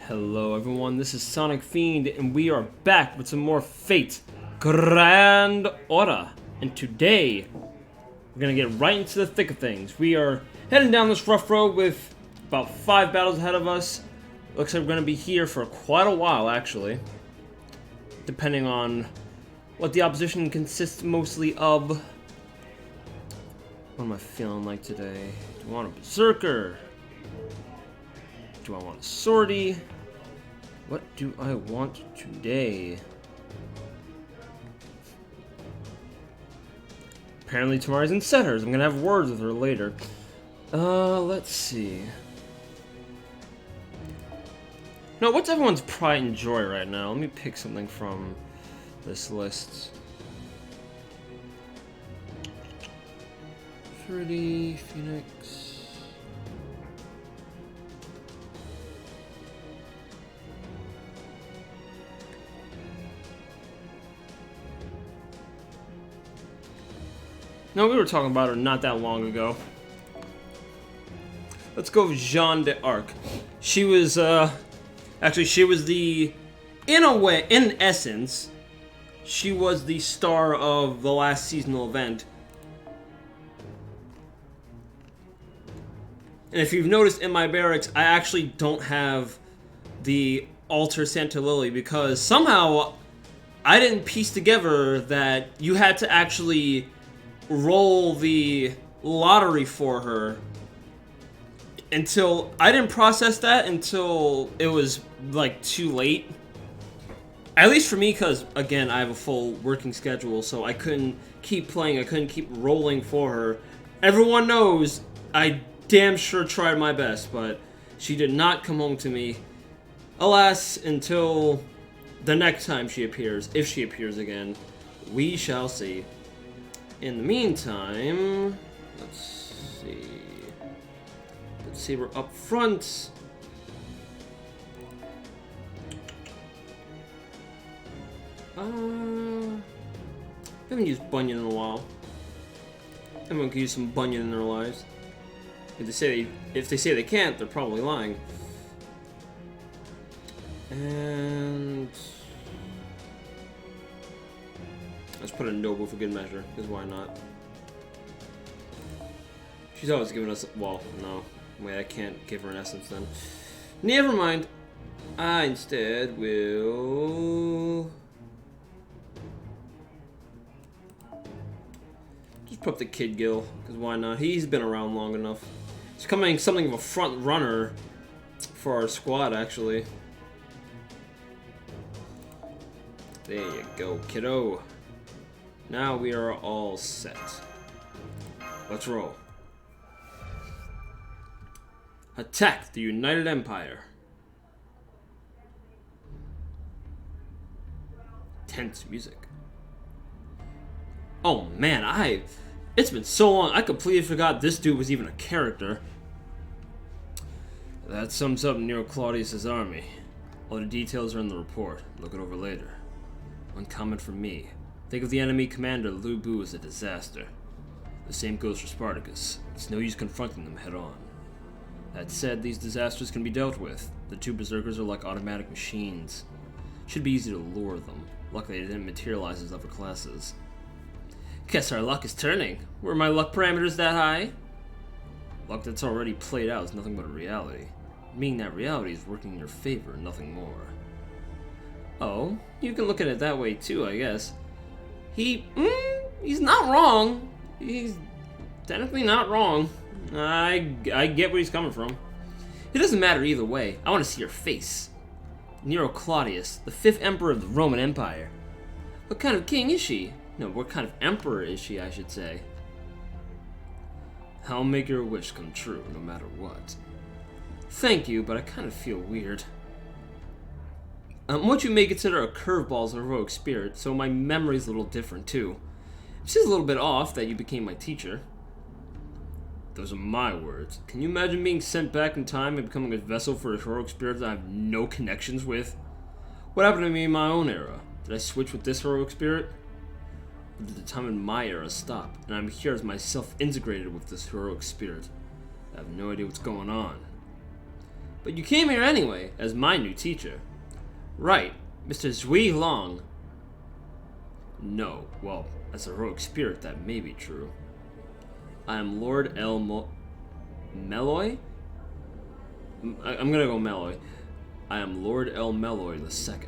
Hello everyone, this is Sonic Fiend, and we are back with some more Fate Grand Order. And today, we're gonna get right into the thick of things. We are heading down this rough road with about 5 battles ahead of us. Looks like we're gonna be here for quite a while, actually. Depending on what the opposition consists mostly of. What am I feeling like today? Do I want a Berserker? Do I want a Swordy? What do I want today? Apparently Tamari's in Setters. I'm gonna have words with her later. Let's see. No, what's everyone's pride and joy right now? Let me pick something from this list. Fruity, Phoenix. No, we were talking about her not that long ago. Let's go with Jeanne d'Arc. She was, actually, she was the, in essence, she was the star of the last seasonal event. And if you've noticed in my barracks, I actually don't have the Altar Santa Lily because somehow I didn't piece together that you had to actually roll the lottery for her until I didn't process that until it was like too late. At least for me, because again, I have a full working schedule, so I couldn't keep playing, I couldn't keep rolling for her. Everyone knows I damn sure tried my best, but she did not come home to me. Alas, until the next time she appears, if she appears again, we shall see. In the meantime, let's see, we're up front. I haven't used Bunyan in a while. Everyone could use some Bunyan in their lives. If they say they can't, they're probably lying. And let's put a Noble for good measure, because why not? She's always giving us... Well, no. Wait, I can't give her an essence then. Never mind. I instead will... just put up the Kid Gil, because why not? He's been around long enough. He's becoming something of a front runner for our squad, actually. There you go, kiddo. Now we are all set. Let's roll. Attack the United Empire. Tense music. Oh man, it's been so long, I completely forgot this dude was even a character. That sums up Nero Claudius's army. All the details are in the report. Look it over later. One comment from me. Think of the enemy commander, Lu Bu, as a disaster. The same goes for Spartacus. It's no use confronting them head on. That said, these disasters can be dealt with. The two Berserkers are like automatic machines. Should be easy to lure them. Luckily, they didn't materialize as other classes. Guess our luck is turning. Were my luck parameters that high? Luck that's already played out is nothing but a reality. Meaning that reality is working in your favor, nothing more. Oh, you can look at it that way too, I guess. He's not wrong. He's technically not wrong. I get where he's coming from. It doesn't matter either way. I want to see your face. Nero Claudius, the 5th emperor of the Roman Empire. What kind of king is she? No, what kind of emperor is she, I should say. I'll make your wish come true, no matter what. Thank you, but I kind of feel weird. What you may consider a curveball is a heroic spirit, so my memory's a little different too. It's just a little bit off that you became my teacher. Those are my words. Can you imagine being sent back in time and becoming a vessel for a heroic spirit that I have no connections with? What happened to me in my own era? Did I switch with this heroic spirit? Or did the time in my era stop, and I'm here as myself integrated with this heroic spirit? I have no idea what's going on. But you came here anyway, as my new teacher. Right, Mr. Zui Long. No, well, as a heroic spirit, that may be true. I am Lord Meloy? I'm gonna go Meloy. I am Lord El Meloy II.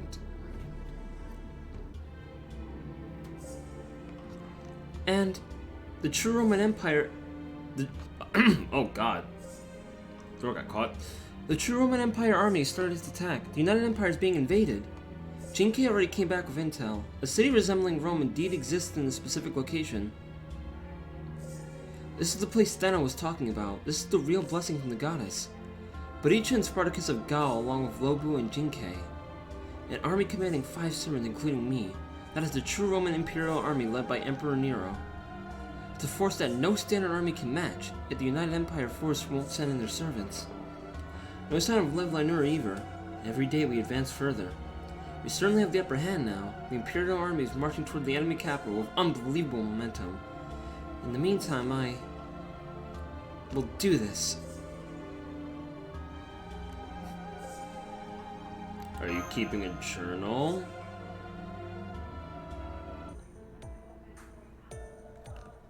And the true Roman Empire... oh god. Throat got caught. The true Roman Empire army started its attack. The United Empire is being invaded. Jinke already came back with intel. A city resembling Rome indeed exists in a specific location. This is the place Steno was talking about. This is the real blessing from the goddess. Baricha and Spartacus of Gaul, along with Lobu and Jinke. An army commanding 5 servants, including me. That is the true Roman Imperial army led by Emperor Nero. It's a force that no standard army can match, yet the United Empire force won't send in their servants. No sign of Lev Linur either. Every day we advance further. We certainly have the upper hand now. The Imperial army is marching toward the enemy capital with unbelievable momentum. In the meantime, I will do this. Are you keeping a journal?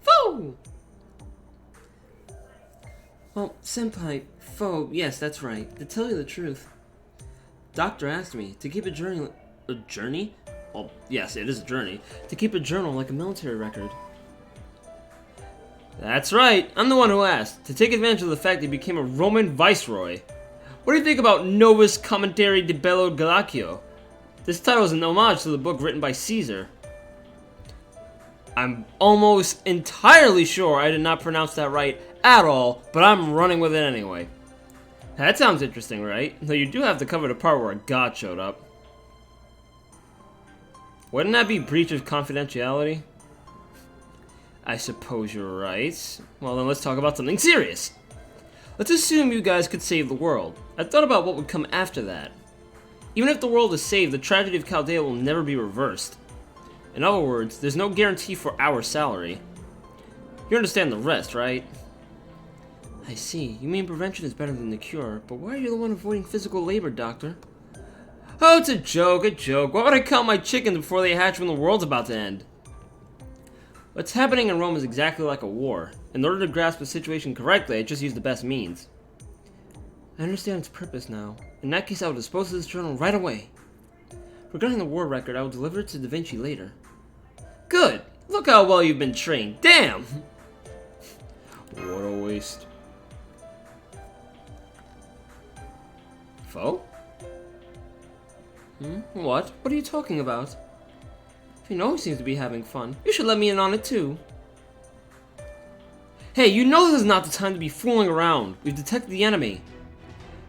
Foe! Well, Senpai, Foe, yes, that's right. To tell you the truth, Doctor asked me to keep a journey. A journey? Well, yes, it is a journey. To keep a journal like a military record. That's right, I'm the one who asked. To take advantage of the fact that he became a Roman viceroy. What do you think about Novus Commentary de Bello Galaccio? This title is an homage to the book written by Caesar. I'm almost entirely sure I did not pronounce that right at all, but I'm running with it anyway. That sounds interesting, right? Though you do have to cover the part where a god showed up. Wouldn't that be breach of confidentiality? I suppose you're right. Well, then let's talk about something serious. Let's assume you guys could save the world. I thought about what would come after that. Even if the world is saved, the tragedy of Chaldea will never be reversed. In other words, there's no guarantee for our salary. You understand the rest, right? I see. You mean prevention is better than the cure, but why are you the one avoiding physical labor, Doctor? Oh, it's a joke, a joke. Why would I count my chickens before they hatch when the world's about to end? What's happening in Rome is exactly like a war. In order to grasp the situation correctly, I just use the best means. I understand its purpose now. In that case, I will dispose of this journal right away. Regarding the war record, I will deliver it to Da Vinci later. Good! Look how well you've been trained. Damn! What a waste. Foe? What? What are you talking about? Fiend always seems to be having fun. You should let me in on it too. Hey, you know this is not the time to be fooling around. We've detected the enemy.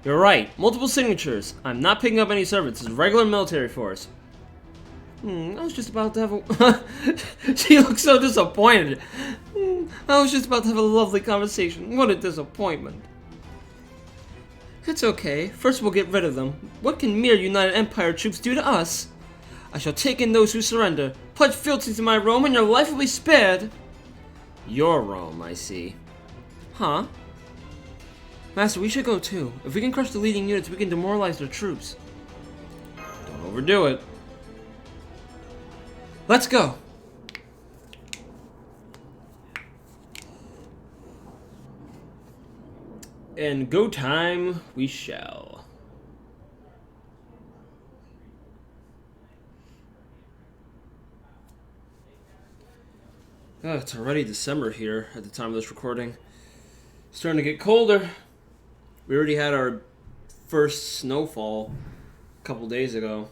You're right. Multiple signatures. I'm not picking up any servants. It's a regular military force. I was just about to have a... She looks so disappointed. I was just about to have a lovely conversation. What a disappointment. It's okay. First we'll get rid of them. What can mere United Empire troops do to us? I shall take in those who surrender. Pledge fealty to my Rome and your life will be spared. Your Rome, I see. Huh? Master, we should go too. If we can crush the leading units, we can demoralize their troops. Don't overdo it. Let's go! And go time we shall. Oh, it's already December here at the time of this recording. It's starting to get colder. We already had our first snowfall a couple days ago.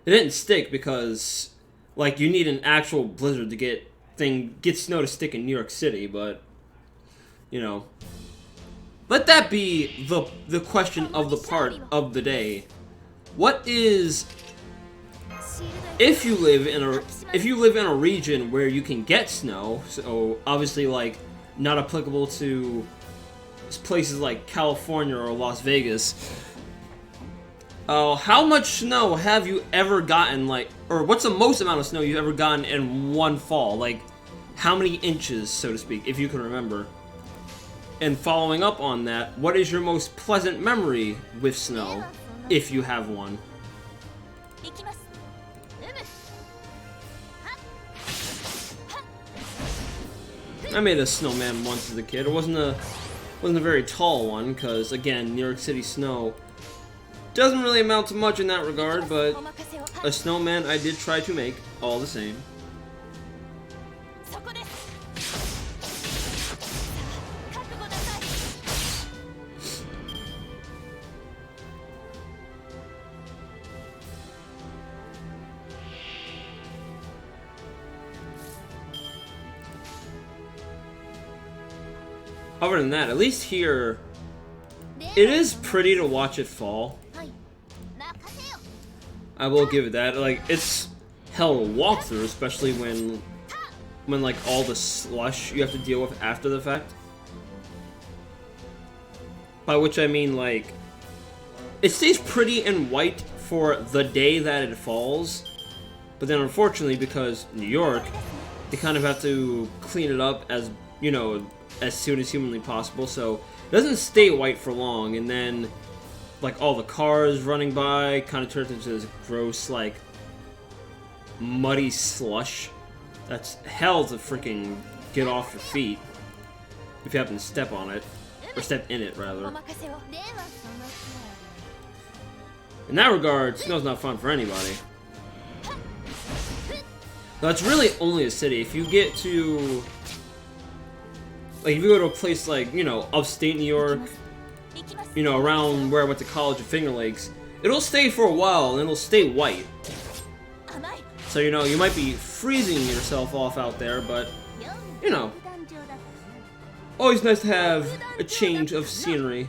It didn't stick because, like, you need an actual blizzard to get snow to stick in New York City, but, you know. Let that be the question of the part of the day. What is, if you live in a region where you can get snow, so obviously like not applicable to places like California or Las Vegas. How much snow have you ever gotten, or what's the most amount of snow you've ever gotten in one fall? Like, how many inches, so to speak, if you can remember? And following up on that, what is your most pleasant memory with snow, if you have one? I made a snowman once as a kid. It wasn't a very tall one, because again, New York City snow doesn't really amount to much in that regard, but a snowman I did try to make all the same. Other than that, at least here, it is pretty to watch it fall. I will give it that. Like, it's hell to walk through, especially when like all the slush you have to deal with after the fact. By which I mean, like, it stays pretty and white for the day that it falls, but then unfortunately, because New York, they kind of have to clean it up as, you know, as soon as humanly possible, so it doesn't stay white for long, and then like all the cars running by kind of turns into this gross, like, muddy slush that's hell to freaking get off your feet if you happen to step on it, or step in it rather. In that regard, snow's not fun for anybody. That's really only a city. If you get to, like, if you go to a place like, you know, upstate New York, you know, around where I went to college at Finger Lakes, it'll stay for a while and it'll stay white. So, you know, you might be freezing yourself off out there, but, you know, always nice to have a change of scenery.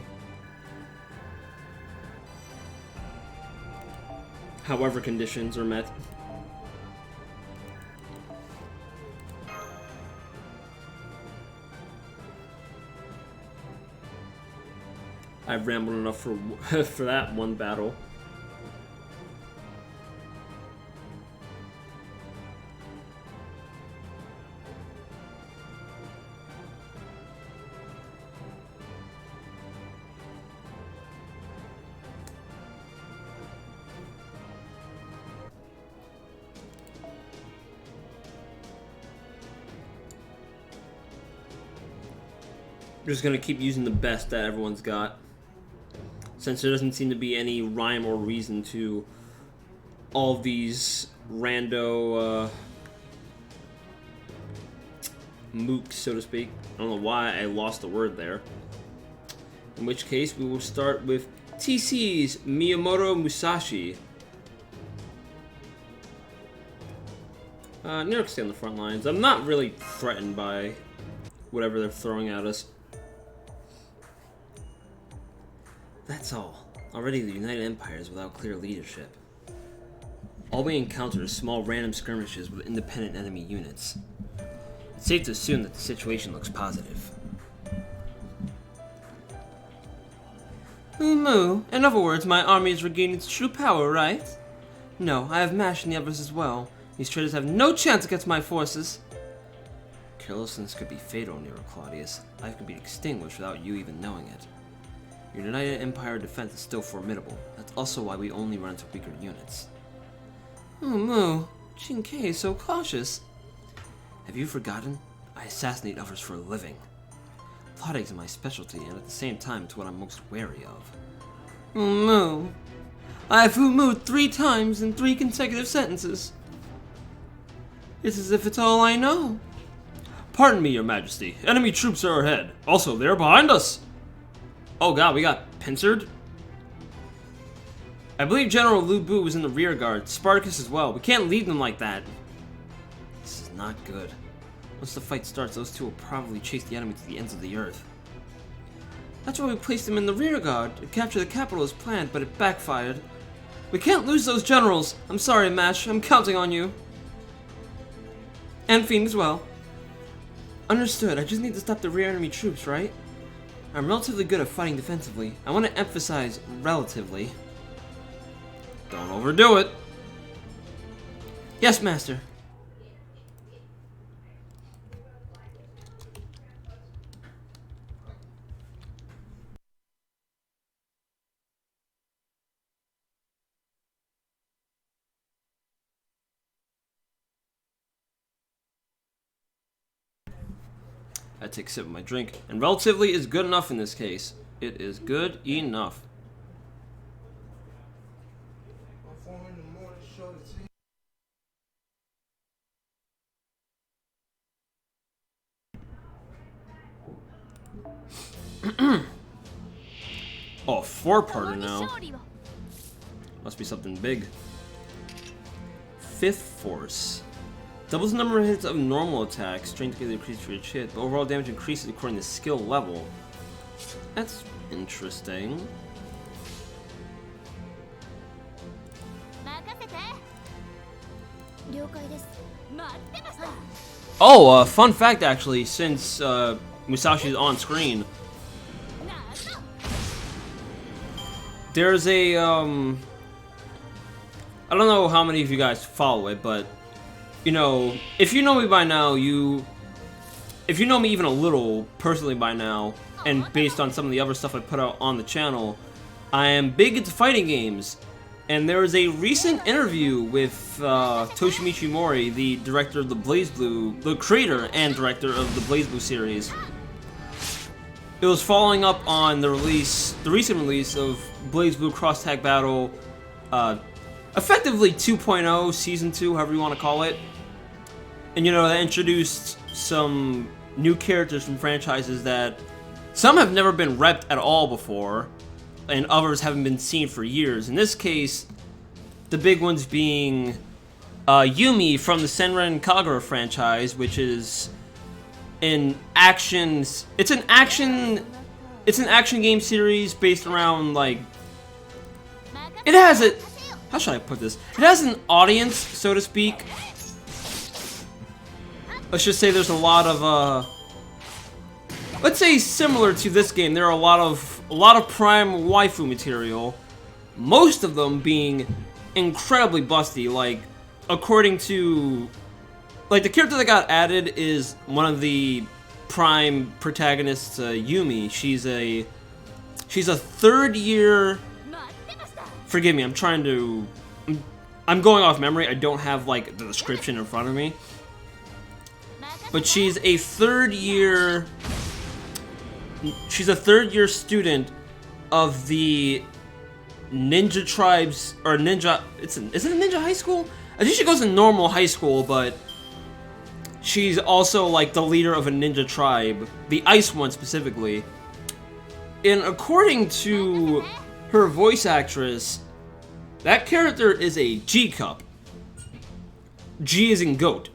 However conditions are met. I've rambled enough for that one battle. Just gonna keep using the best that everyone's got, since there doesn't seem to be any rhyme or reason to all these rando mooks, so to speak. I don't know why I lost the word there. In which case, we will start with TC's Miyamoto Musashi. New York stay on the front lines. I'm not really threatened by whatever they're throwing at us. That's all. Already the United Empire is without clear leadership. All we encounter is small random skirmishes with independent enemy units. It's safe to assume that the situation looks positive. Moo. In other words, my army is regaining its true power, right? No, I have Mash and the others as well. These traitors have no chance against my forces. Carelessness could be fatal, Nero Claudius. Life could be extinguished without you even knowing it. Your United Empire defense is still formidable. That's also why we only run into weaker units. Oh, Moo. Jinkei is so cautious. Have you forgotten? I assassinate others for a living. Plotting is my specialty, and at the same time, it's what I'm most wary of. Oh, Moo. I have mooed 3 times in 3 consecutive sentences. It's as if it's all I know. Pardon me, Your Majesty. Enemy troops are ahead. Also, they're behind us. Oh god, we got pincered? I believe General Lu Bu was in the rear guard. Spartacus as well. We can't leave them like that. This is not good. Once the fight starts, those two will probably chase the enemy to the ends of the earth. That's why we placed them in the rear guard to capture the capital as planned, but it backfired. We can't lose those generals. I'm sorry, Mash. I'm counting on you. And Fiend as well. Understood. I just need to stop the rear enemy troops, right? I'm relatively good at fighting defensively. I want to emphasize relatively. Don't overdo it. Yes, Master. I take a sip of my drink, and relatively is good enough in this case. It is good enough. Oh, four-parter now. Must be something big. Fifth Force. Doubles the number of hits of normal attacks. Strength greatly increases for each hit, but overall damage increases according to skill level. That's interesting. Oh, fun fact actually, since Musashi's on screen, there's a I don't know how many of you guys follow it, but you know, if you know me by now, if you know me even a little personally by now, and based on some of the other stuff I put out on the channel, I am big into fighting games. And there was a recent interview with Toshimichi Mori, the director of the BlazBlue, the creator and director of the BlazBlue series. It was following up on the recent release of BlazBlue Cross Tag Battle, effectively 2.0, Season 2, however you want to call it. And you know, that introduced some new characters from franchises that some have never been repped at all before, and others haven't been seen for years. In this case, the big ones being Yumi from the Senran Kagura franchise, which is an action game series based around, like, it has a, how should I put this? It has an audience, so to speak. Let's just say there's a lot of let's say similar to this game, there are a lot of prime waifu material, most of them being incredibly busty. Like, according to, like, the character that got added is one of the prime protagonists, Yumi. She's a third year. Forgive me, I'm going off memory. I don't have, like, the description in front of me. But she's a third year student of the ninja tribes, or ninja, is it a ninja high school? I think she goes to normal high school, but she's also, like, the leader of a ninja tribe, the ice one specifically. And according to her voice actress, that character is a G cup. G is in goat.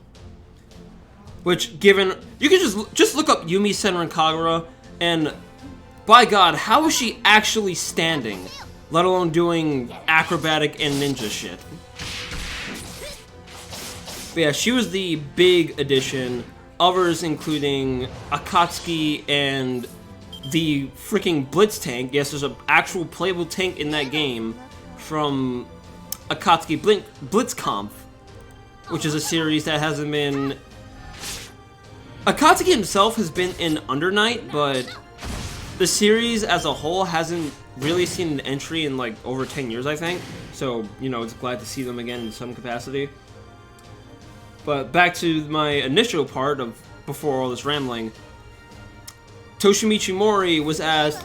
Which, given, you can just look up Yumi Senran Kagura, and by God, how is she actually standing, let alone doing acrobatic and ninja shit? But yeah, she was the big addition. Others including Akatsuki and the freaking Blitz tank. Yes, there's an actual playable tank in that game from Akatsuki Blitzkampf, which is a series that hasn't been... Akatsuki himself has been in Under Night, but the series as a whole hasn't really seen an entry in, like, over 10 years, I think. So, you know, it's glad to see them again in some capacity. But back to my initial part of before all this rambling. Toshimichi Mori was asked,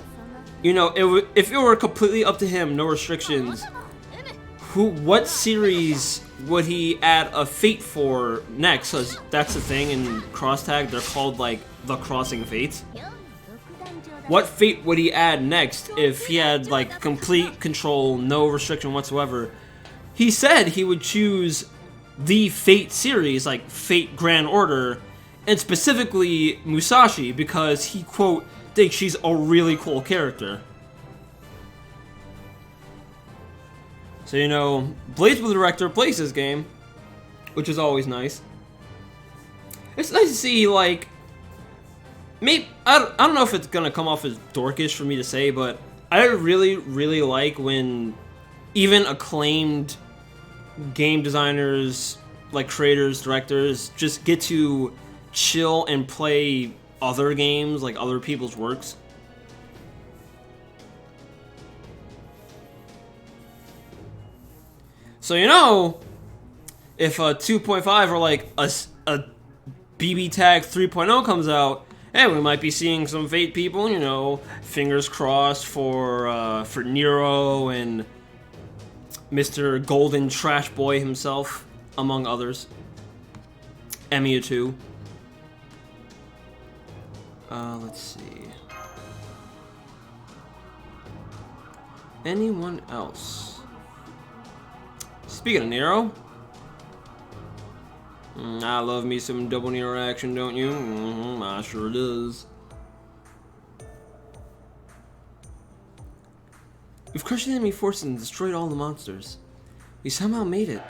you know, if it were completely up to him, no restrictions, what series would he add a fate for next? Because that's the thing in Cross Tag, they're called, like, the Crossing Fates. What fate would he add next if he had, like, complete control, no restriction whatsoever? He said he would choose the Fate series, like Fate Grand Order, and specifically Musashi, because he, quote, thinks she's a really cool character. So, you know, BlazBlue director plays this game, which is always nice. It's nice to see, like, maybe, I don't know if it's gonna come off as dorkish for me to say, but I really, really like when even acclaimed game designers, like creators, directors, just get to chill and play other games, like other people's works. So, you know, if a 2.5 or like a BB Tag 3.0 comes out, Hey, we might be seeing some Fate people, you know, fingers crossed for Nero and Mr. Golden Trash Boy himself, among others. Emiya too. Let's see. Anyone else? Speaking of Nero, I love me some double Nero action, don't you? I sure does. We've crushed the enemy forces and destroyed all the monsters. We somehow made it.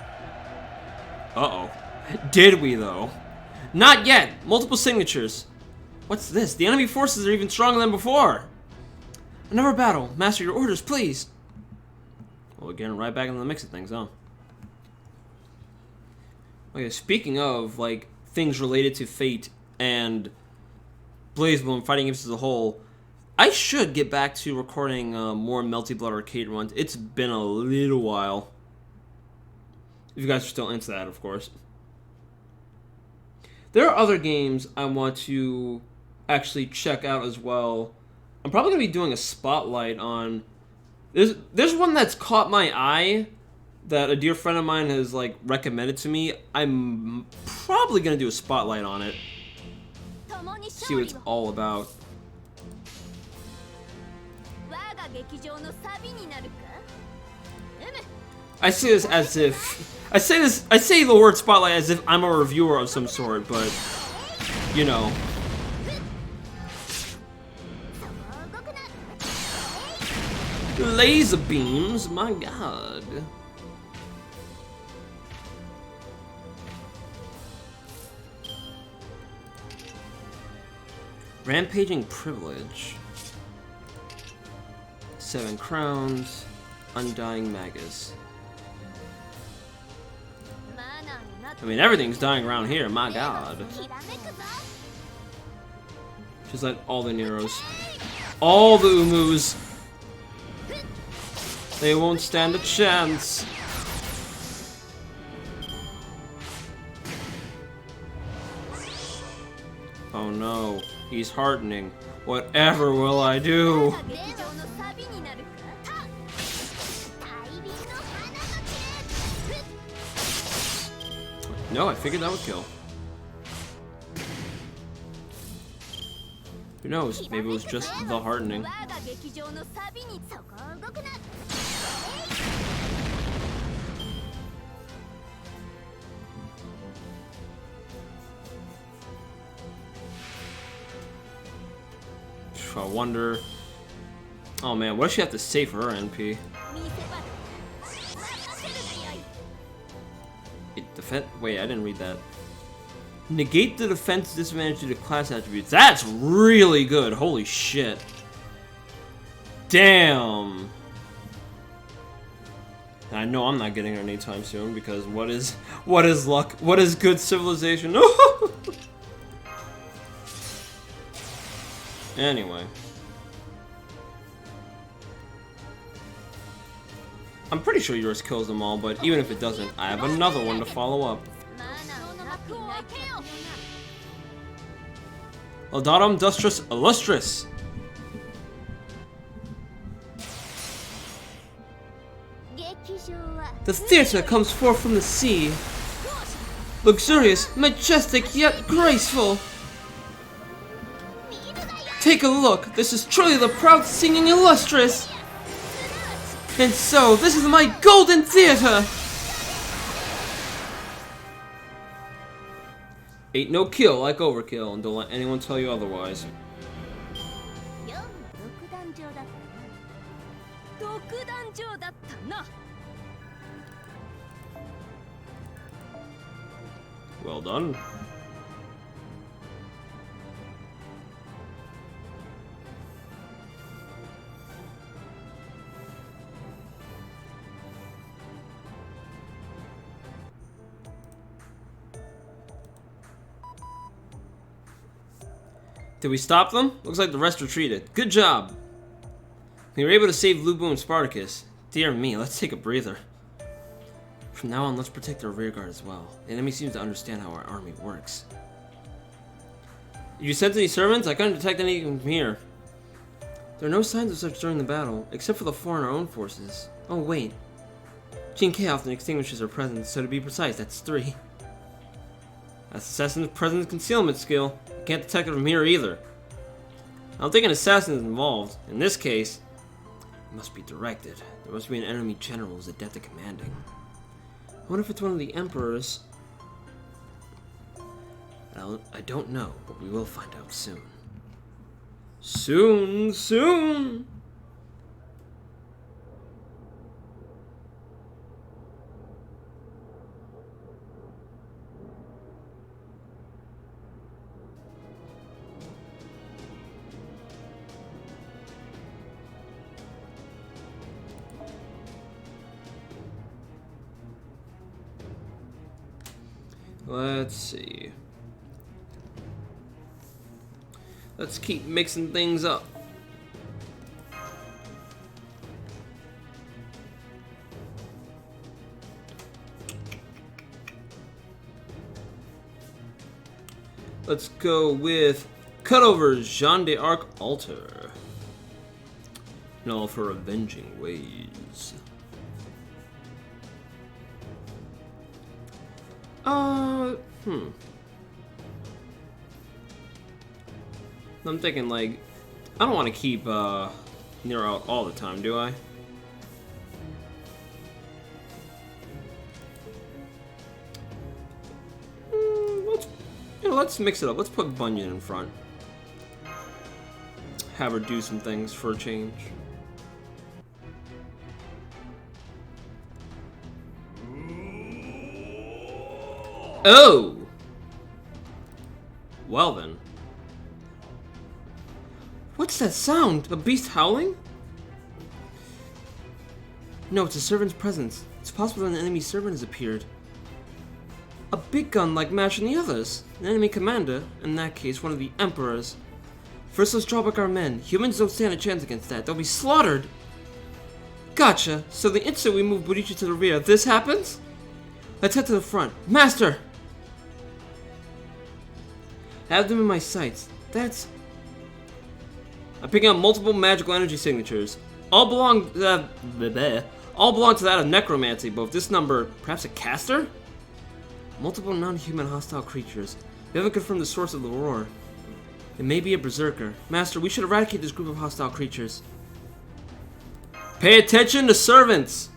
Uh-oh. Did we, though? Not yet! Multiple signatures. What's this? The enemy forces are even stronger than before! Another battle. Master, your orders, please! Well, again, right back into the mix of things, huh? Okay, speaking of, like, things related to Fate and BlazBlue fighting games as a whole, I should get back to recording more Melty Blood arcade runs. It's been a little while. If you guys are still into that, of course. There are other games I want to actually check out as well. I'm probably going to be doing a spotlight on... There's one that's caught my eye that a dear friend of mine has, like, recommended to me. I'm probably going to do a spotlight on it. See what it's all about. I say this as if... I say the word spotlight as if I'm a reviewer of some sort, but... You know. Laser beams? My god. Rampaging Privilege. 7 crowns. Undying Magus. I mean, everything's dying around here, my god. Just like all the Neros. All the Umus. They won't stand a chance. Oh no, he's hardening. Whatever will I do? No, I figured that would kill. Who knows? Maybe it was just the hardening. I wonder... Oh man, what if she have to save her NP? Wait, I didn't read that. Negate the defense disadvantage due to class attributes. That's really good. Holy shit. Damn. And I know I'm not getting her anytime soon because what is luck? What is good civilization? Anyway. I'm pretty sure yours kills them all, but even if it doesn't, I have another one to follow up. Laudatum Dustris Illustris. The theater comes forth from the sea. Luxurious, majestic, yet graceful. Take a look, this is truly the proud singing Illustris. And so, this is my golden theater! Ain't no kill like overkill, and don't let anyone tell you otherwise. Well done. Did we stop them? Looks like the rest retreated. Good job! We were able to save Lubu and Spartacus. Dear me, let's take a breather. From now on, let's protect our rearguard as well. The enemy seems to understand how our army works. Did you sense any servants? I couldn't detect any from here. There are no signs of such during the battle, except for the 4 in our own forces. Oh, wait. G&K often extinguishes her presence, so to be precise, that's 3. That's Assassin's Presence Concealment skill. I can't detect it from here either. I don't think an assassin is involved. In this case, it must be directed. There must be an enemy general who's adept at commanding. I wonder if it's one of the Emperors. I don't know, but we will find out soon. Soon! Let's see. Let's keep mixing things up. Let's go with Cutover Jeanne d'Arc Altar. And all for avenging ways. I'm thinking, like, I don't want to keep Nero out all the time, do I? Let's mix it up. Let's put Bunyan in front. Have her do some things for a change. Oh! Well then. What's that sound? A beast howling? No, it's a servant's presence. It's possible that an enemy servant has appeared. A big gun like Mash and the others. An enemy commander, in that case, one of the Emperors. First, let's draw back our men. Humans don't stand a chance against that. They'll be slaughtered. Gotcha. So the instant we move Burichi to the rear, this happens? Let's head to the front. Master! I have them in my sights. I'm picking up multiple magical energy signatures. All belong to that of necromancy, but with this number, perhaps a caster? Multiple non-human hostile creatures. We haven't confirmed the source of the roar. It may be a berserker. Master, we should eradicate this group of hostile creatures. Pay attention to servants!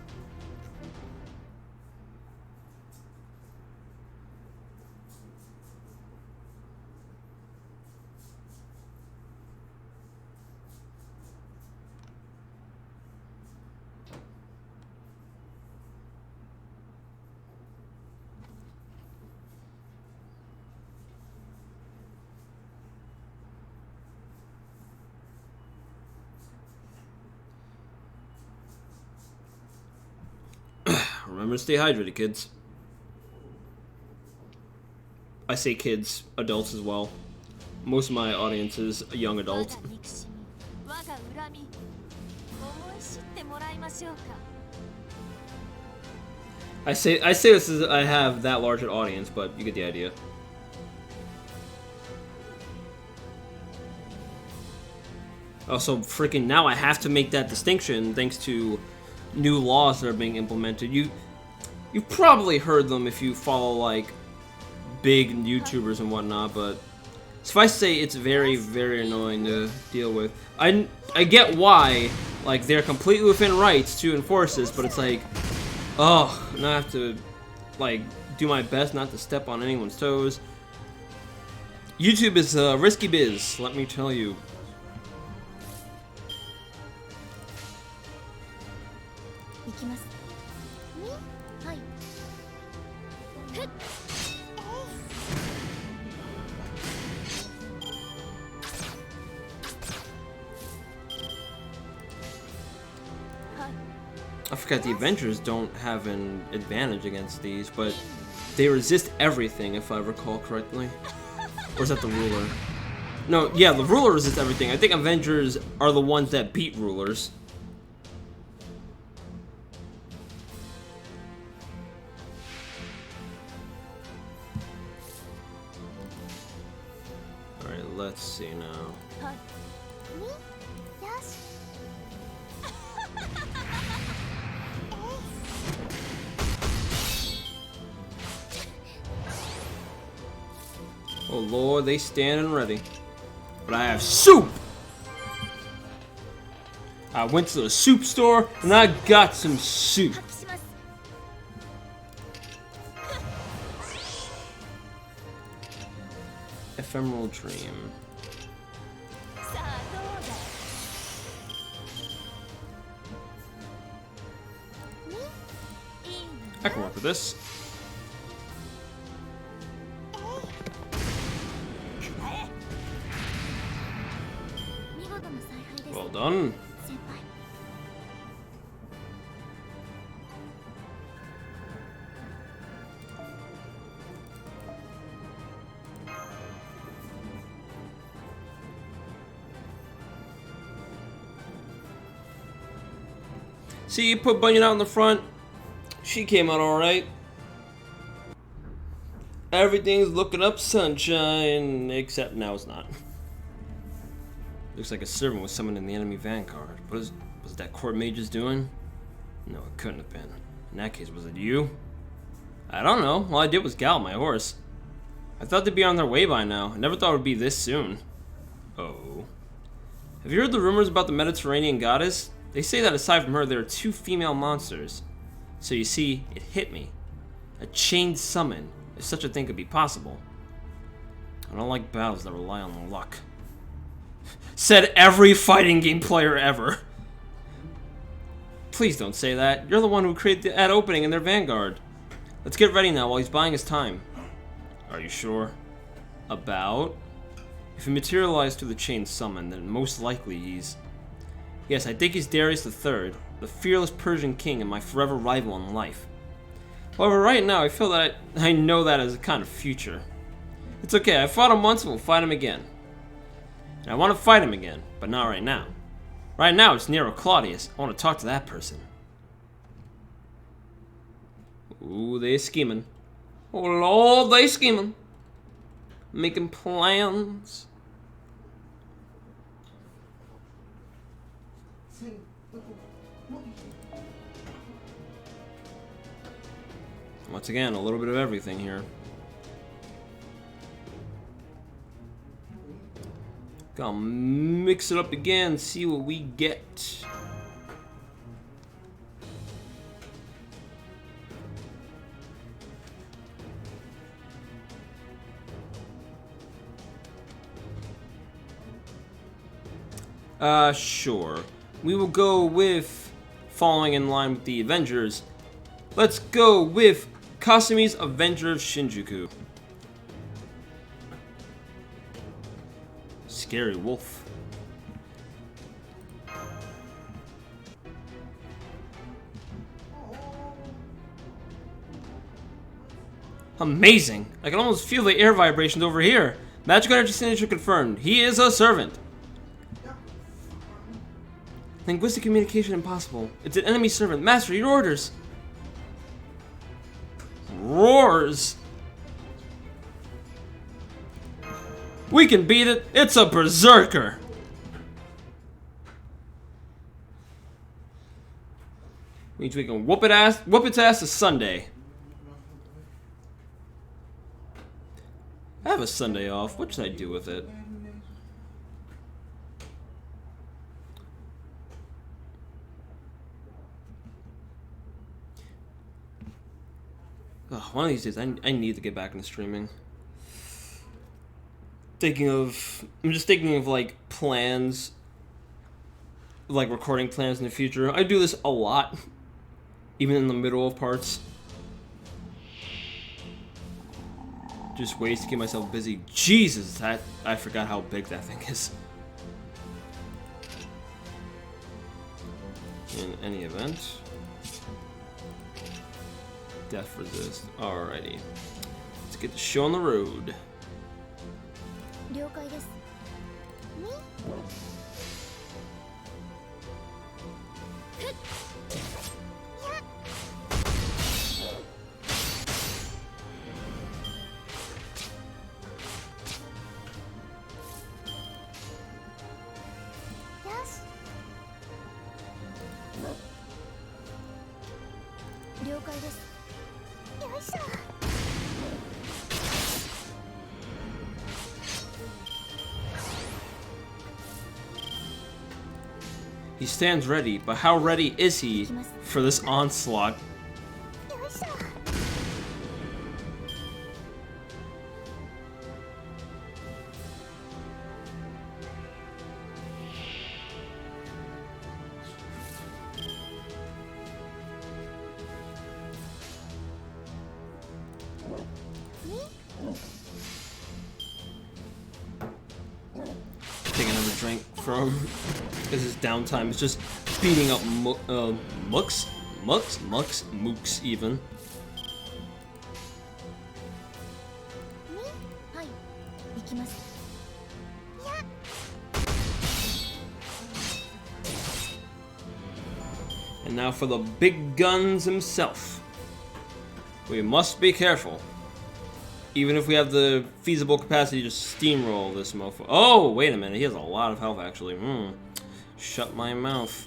Remember to stay hydrated, kids. I say kids, adults as well. Most of my audience is a young adult. I say this as I have that large an audience, but you get the idea. Also, freaking now I have to make that distinction thanks to new laws that are being implemented. You've probably heard them if you follow like big YouTubers and whatnot, but suffice to say, it's very, very annoying to deal with. I get why, like, they're completely within rights to enforce this, but it's like, oh, now I have to like do my best not to step on anyone's toes. YouTube is a risky biz, let me tell you. I forgot the Avengers don't have an advantage against these, but they resist everything, if I recall correctly. Or is that the ruler? No, yeah, the ruler resists everything. I think Avengers are the ones that beat rulers. Alright, let's see now. Oh lord, they standing ready. But I have soup! I went to the soup store and I got some soup. Ephemeral dream. I can work with this. Well done. See, you put Bunyan out in the front. She came out alright. Everything's looking up sunshine, except now it's not. Looks like a servant was summoned in the enemy vanguard. Was it that court mages doing? No, it couldn't have been. In that case, was it you? I don't know. All I did was gallop my horse. I thought they'd be on their way by now. I never thought it would be this soon. Oh. Have you heard the rumors about the Mediterranean goddess? They say that aside from her, there are 2 female monsters. So you see, it hit me. A chained summon, if such a thing could be possible. I don't like battles that rely on luck. Said every fighting game player ever. Please don't say that. You're the one who created that opening in their vanguard. Let's get ready now while he's buying his time. Are you sure? About? If he materialized through the chain summon, then most likely he's... Yes, I think he's Darius III, the fearless Persian king and my forever rival in life. However, right now I feel that I know that as a kind of future. It's okay, I fought him once and we'll fight him again. And I want to fight him again, but not right now. Right now it's Nero Claudius. I want to talk to that person. Ooh, they scheming. Oh lord, they scheming. Making plans. Once again, a little bit of everything here. Gonna mix it up again, see what we get. Sure. We will go with, following in line with the Avengers, let's go with Kasumi's Avenger of Shinjuku. Scary wolf. Amazing! I can almost feel the air vibrations over here. Magical energy signature confirmed. He is a servant. Linguistic communication impossible. It's an enemy servant. Master, your orders. Roars. We can beat it. It's a Berserker. Means we can whoop its ass to Sunday. I have a Sunday off. What should I do with it? Oh, one of these days, I need to get back into streaming. I'm just thinking of like plans, like recording plans in the future. I do this a lot, even in the middle of parts. Just ways to keep myself busy. Jesus, I forgot how big that thing is. In any event. Death resist. Alrighty. Let's get the show on the road. He stands ready, but how ready is he for this onslaught? Take another drink from his downtime. It's just beating up mooks even. And now for the big guns himself. We must be careful. Even if we have the feasible capacity to steamroll this mofo. Oh, wait a minute. He has a lot of health, actually. Shut my mouth.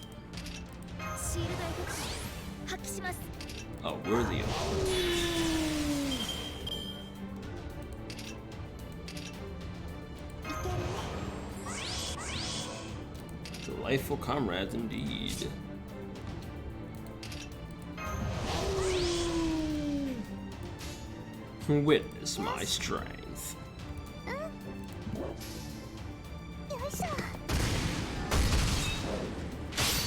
Oh, we're the delightful comrades indeed. Witness my strength.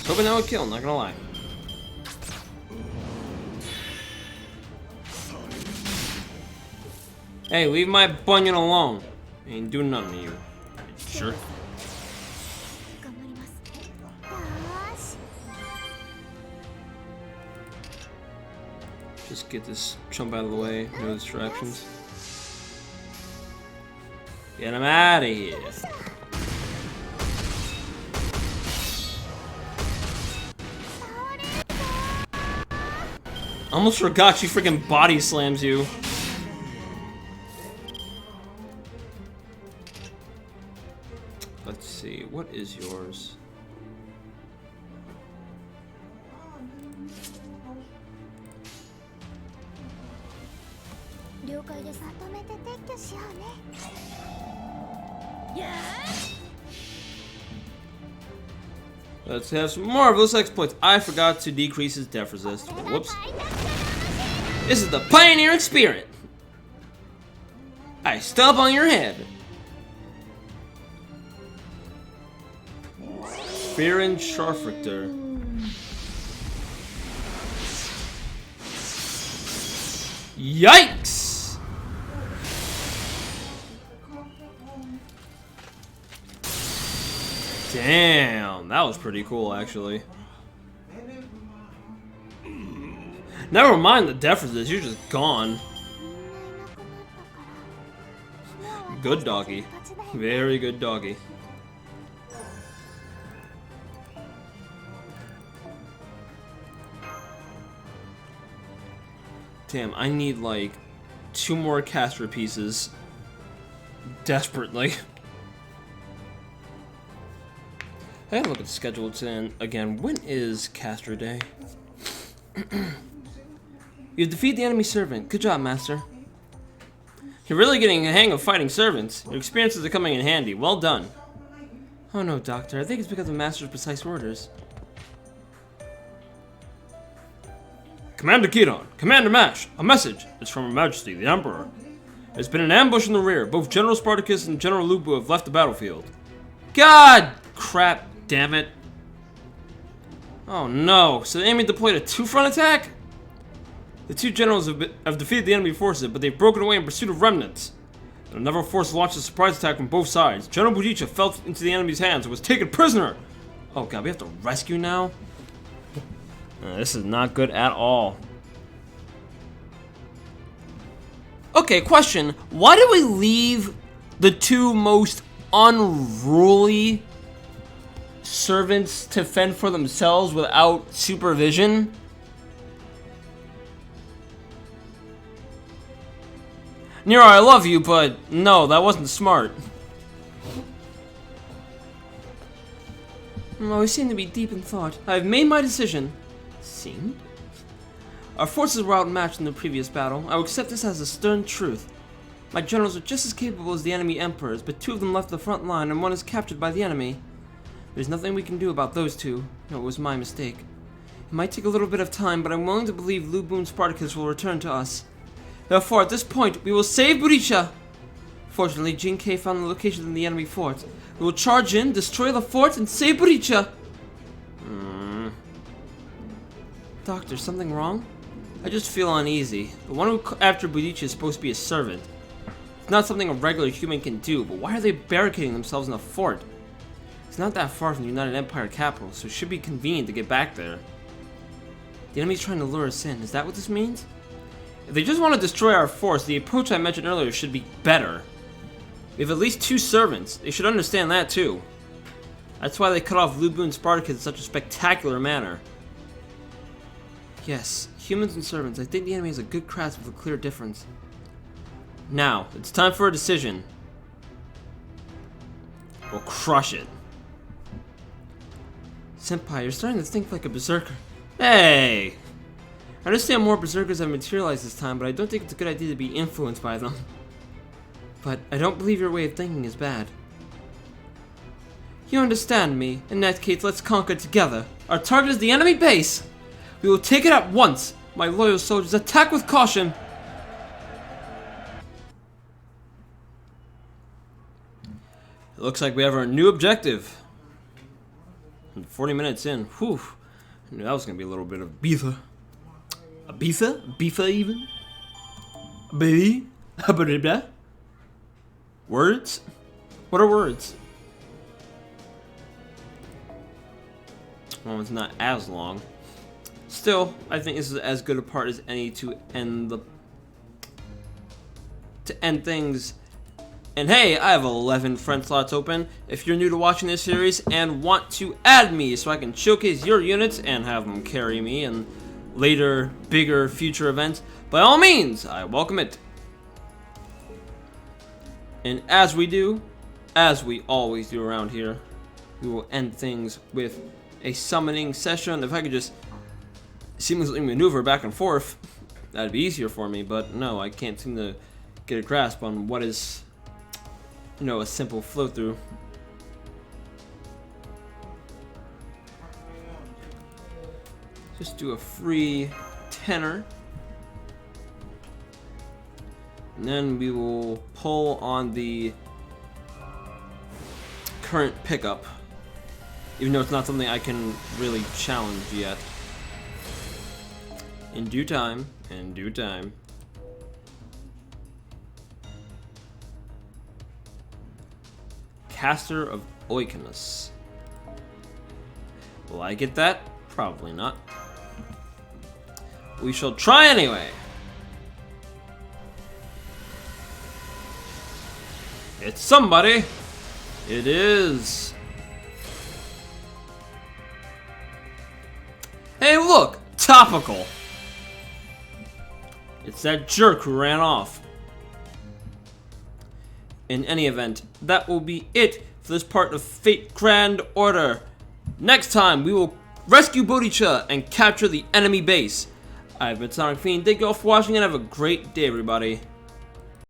Hoping that would kill, not gonna lie. Hey, leave my bunion alone. Ain't doing nothing to you. Sure. Just get this chump out of the way, no distractions. Get him out of here. Almost forgot she freaking body slams you. Let's see, what is yours? Let's have some marvelous exploits. I forgot to decrease his def resist. Whoops. This is the pioneering spirit. I stomp on your head. Fear and Scharfrichter. Yikes! Damn, that was pretty cool, actually. Never mind the def resist, you're just gone. Good doggy. Very good doggy. Damn, I need like 2 more caster pieces. Desperately. I gotta look at the schedule it's in again. When is caster day? You defeat the enemy servant. Good job, master. You're really getting a hang of fighting servants. Your experiences are coming in handy. Well done. Oh no, Doctor. I think it's because of Master's precise orders. Commander Kiron, Commander Mash, a message. It's from Her Majesty, the Emperor. There's been an ambush in the rear. Both General Spartacus and General Lubu have left the battlefield. God crap, damn it. Oh no, so the enemy deployed a 2-front attack? The 2 generals have defeated the enemy forces, but they've broken away in pursuit of remnants. And another force launched a surprise attack from both sides. General Budica fell into the enemy's hands and was taken prisoner. Oh god, we have to rescue now? This is not good at all. Okay, question. Why do we leave the 2 most unruly servants to fend for themselves without supervision? Nero, I love you, but no, that wasn't smart. Oh, I seem to be deep in thought. I have made my decision. Seen? Our forces were outmatched in the previous battle. I will accept this as a stern truth. My generals are just as capable as the enemy emperors, but 2 of them left the front line and 1 is captured by the enemy. There's nothing we can do about those 2. No, it was my mistake. It might take a little bit of time, but I'm willing to believe Lu Bu and Spartacus will return to us. Therefore, at this point, we will save Buricha! Fortunately, Jinkei found the location of the enemy fort. We will charge in, destroy the fort, and save Buricha! Doctor, something wrong? I just feel uneasy. The one who after Buricha is supposed to be a servant. It's not something a regular human can do, but why are they barricading themselves in a fort? It's not that far from the United Empire capital, so it should be convenient to get back there. The enemy's trying to lure us in. Is that what this means? If they just want to destroy our force, the approach I mentioned earlier should be better. We have at least 2 servants. They should understand that too. That's why they cut off Lu Bu and Spartacus in such a spectacular manner. Yes, humans and servants. I think the enemy has a good grasp of the clear difference. Now, it's time for a decision. We'll crush it. Senpai, you're starting to think like a berserker. Hey! I understand more berserkers have materialized this time, but I don't think it's a good idea to be influenced by them. But I don't believe your way of thinking is bad. You understand me. In that case, let's conquer together. Our target is the enemy base. We will take it at once. My loyal soldiers, attack with caution. It looks like we have our new objective. And 40 minutes in, whew. I knew that was gonna be a little bit of beefa. A beefa? Beefa even? Baby? Words? What are words? Well, it's not as long. Still, I think this is as good a part as any to end things. And hey, I have 11 friend slots open. If you're new to watching this series and want to add me so I can showcase your units and have them carry me in later, bigger, future events, by all means, I welcome it. And as we do, as we always do around here, we will end things with a summoning session. If I could just seamlessly maneuver back and forth, that'd be easier for me, but no, I can't seem to get a grasp on what is, you know, a simple flow through. Just do a free tenor. And then we will pull on the current pickup, even though it's not something I can really challenge yet. In due time, in due time. Caster of Oikonus. Will I get that? Probably not. We shall try anyway. It's somebody. It is. Hey, look! Topical. It's that jerk who ran off. In any event, that will be it for this part of Fate Grand Order. Next time, we will rescue Buricha and capture the enemy base. I've been Sonic Fiend. Thank you all for watching and have a great day, everybody.